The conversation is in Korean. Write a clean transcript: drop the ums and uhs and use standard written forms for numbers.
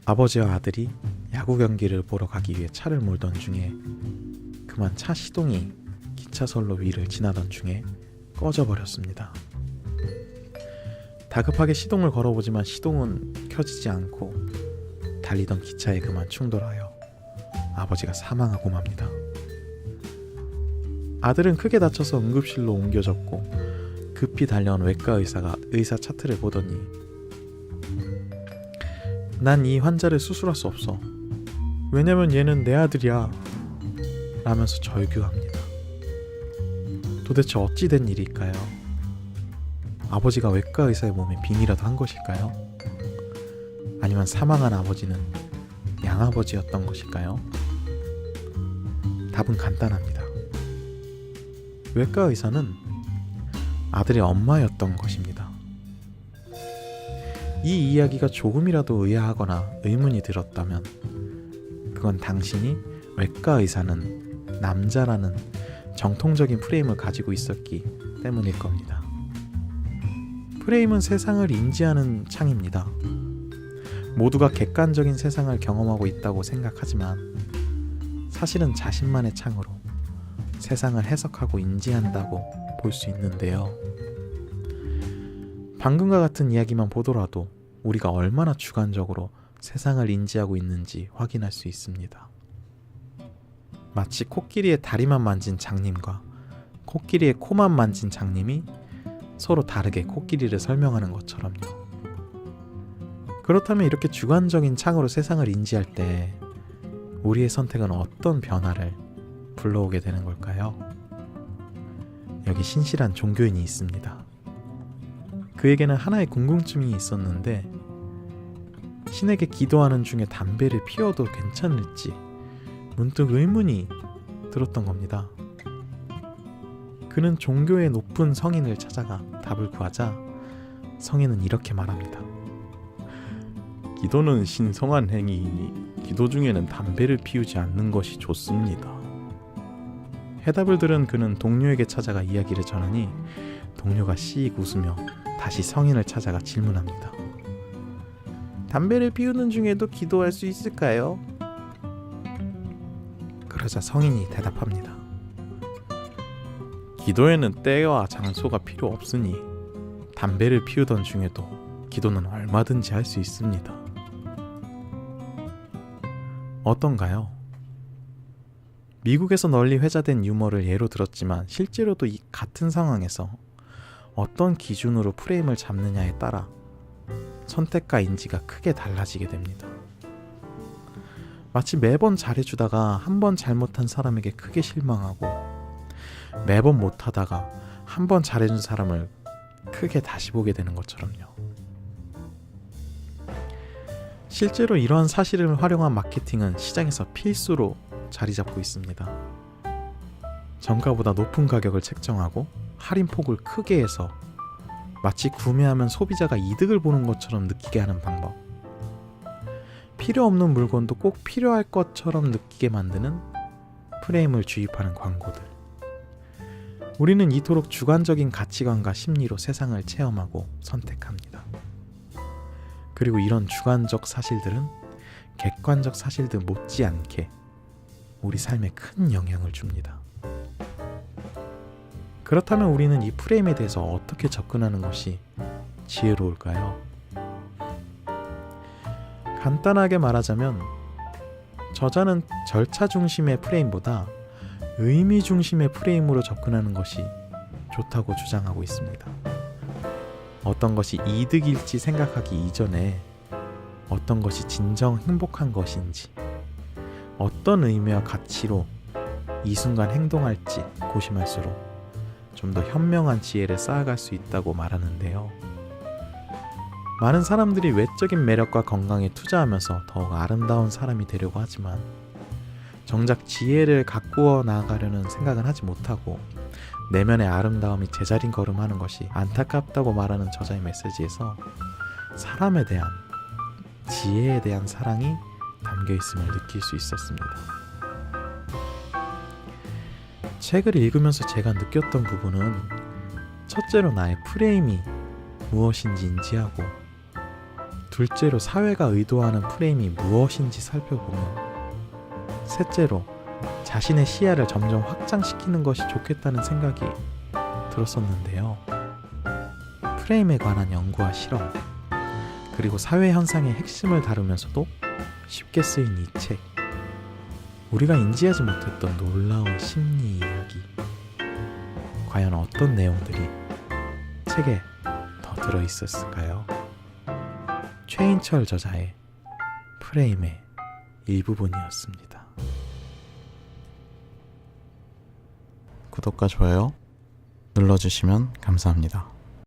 아버지와 아들이 야구 경기를 보러 가기 위해 차를 몰던 중에 그만 차 시동이 기차선로 위를 지나던 중에 꺼져버렸습니다. 다급하게 시동을 걸어보지만 시동은 켜지지 않고 달리던 기차에 그만 충돌하여 아버지가 사망하고 맙니다. 아들은 크게 다쳐서 응급실로 옮겨졌고 급히 달려온 외과 의사가 의사 차트를 보더니 난 이 환자를 수술할 수 없어. 왜냐면 얘는 내 아들이야. 라면서 절규합니다. 도대체 어찌 된 일일까요? 아버지가 외과 의사의 몸에 빙의라도 한 것일까요? 아니면 사망한 아버지는 양아버지였던 것일까요? 답은 간단합니다. 외과 의사는 아들의 엄마였던 것입니다. 이 이야기가 조금이라도 의아하거나 의문이 들었다면 그건 당신이 외과 의사는 남자라는 정통적인 프레임을 가지고 있었기 때문일 겁니다. 프레임은 세상을 인지하는 창입니다. 모두가 객관적인 세상을 경험하고 있다고 생각하지만 사실은 자신만의 창으로 세상을 해석하고 인지한다고 볼 수 있는데요. 방금과 같은 이야기만 보더라도 우리가 얼마나 주관적으로 세상을 인지하고 있는지 확인할 수 있습니다. 마치 코끼리의 다리만 만진 장님과 코끼리의 코만 만진 장님이 서로 다르게 코끼리를 설명하는 것처럼요. 그렇다면 이렇게 주관적인 창으로 세상을 인지할 때 우리의 선택은 어떤 변화를 불러오게 되는 걸까요? 여기 신실한 종교인이 있습니다. 그에게는 하나의 궁금증이 있었는데 신에게 기도하는 중에 담배를 피워도 괜찮을지 문득 의문이 들었던 겁니다. 그는 종교의 높은 성인을 찾아가 답을 구하자 성인은 이렇게 말합니다. 기도는 신성한 행위이니 기도 중에는 담배를 피우지 않는 것이 좋습니다. 해답을 들은 그는 동료에게 찾아가 이야기를 전하니 동료가 씩 웃으며 다시 성인을 찾아가 질문합니다. 담배를 피우는 중에도 기도할 수 있을까요? 그러자 성인이 대답합니다. 기도에는 때와 장소가 필요 없으니 담배를 피우던 중에도 기도는 얼마든지 할 수 있습니다. 어떤가요? 미국에서 널리 회자된 유머를 예로 들었지만 실제로도 이 같은 상황에서 어떤 기준으로 프레임을 잡느냐에 따라 선택과 인지가 크게 달라지게 됩니다. 마치 매번 잘해주다가 한 번 잘못한 사람에게 크게 실망하고 매번 못하다가 한 번 잘해준 사람을 크게 다시 보게 되는 것처럼요. 실제로 이러한 사실을 활용한 마케팅은 시장에서 필수로 자리 잡고 있습니다. 정가보다 높은 가격을 책정하고 할인폭을 크게 해서 마치 구매하면 소비자가 이득을 보는 것처럼 느끼게 하는 방법. 필요 없는 물건도 꼭 필요할 것처럼 느끼게 만드는 프레임을 주입하는 광고들. 우리는 이토록 주관적인 가치관과 심리로 세상을 체험하고 선택합니다. 그리고 이런 주관적 사실들은 객관적 사실들 못지않게 우리 삶에 큰 영향을 줍니다. 그렇다면 우리는 이 프레임에 대해서 어떻게 접근하는 것이 지혜로울까요? 간단하게 말하자면 저자는 절차 중심의 프레임보다 의미 중심의 프레임으로 접근하는 것이 좋다고 주장하고 있습니다. 어떤 것이 이득일지 생각하기 이전에 어떤 것이 진정 행복한 것인지, 어떤 의미와 가치로 이 순간 행동할지 고심할수록 좀 더 현명한 지혜를 쌓아갈 수 있다고 말하는데요. 많은 사람들이 외적인 매력과 건강에 투자하면서 더욱 아름다운 사람이 되려고 하지만 정작 지혜를 가꾸어 나아가려는 생각은 하지 못하고 내면의 아름다움이 제자리걸음하는 것이 안타깝다고 말하는 저자의 메시지에서 사람에 대한, 지혜에 대한 사랑이 담겨있음을 느낄 수 있었습니다. 책을 읽으면서 제가 느꼈던 부분은 첫째로 나의 프레임이 무엇인지 인지하고 둘째로 사회가 의도하는 프레임이 무엇인지 살펴보며, 셋째로 자신의 시야를 점점 확장시키는 것이 좋겠다는 생각이 들었었는데요. 프레임에 관한 연구와 실험, 그리고 사회 현상의 핵심을 다루면서도 쉽게 쓰인 이 책, 우리가 인지하지 못했던 놀라운 심리 이야기, 과연 어떤 내용들이 책에 더 들어있었을까요? 최인철 저자의 프레임의 일부분이었습니다. 구독과 좋아요 눌러주시면 감사합니다.